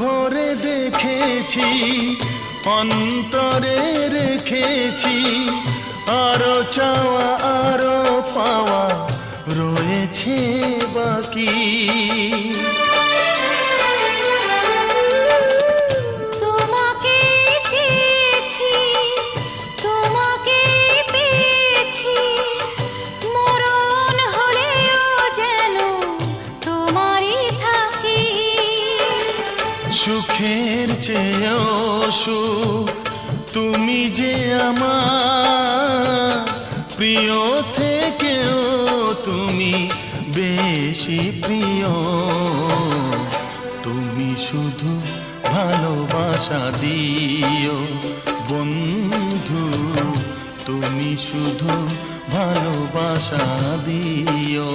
ভরে দেখেছি, অন্তরে রেখেছি, আরো চাওয়া আরো পাওয়া রয়েছে বাকি। তোমাকে চেয়েছি, তোমাকে পেয়েছি, মরণ হলেও যেন তোমারই থাকি। সুখের চেয়েও সুখ তুমি যে আমার, প্রিয় থেকেও তুমি বেশি প্রিয়। তুমি শুধু ভালোবাসা দিও বন্ধু, তুমি শুধু ভালোবাসা দিও।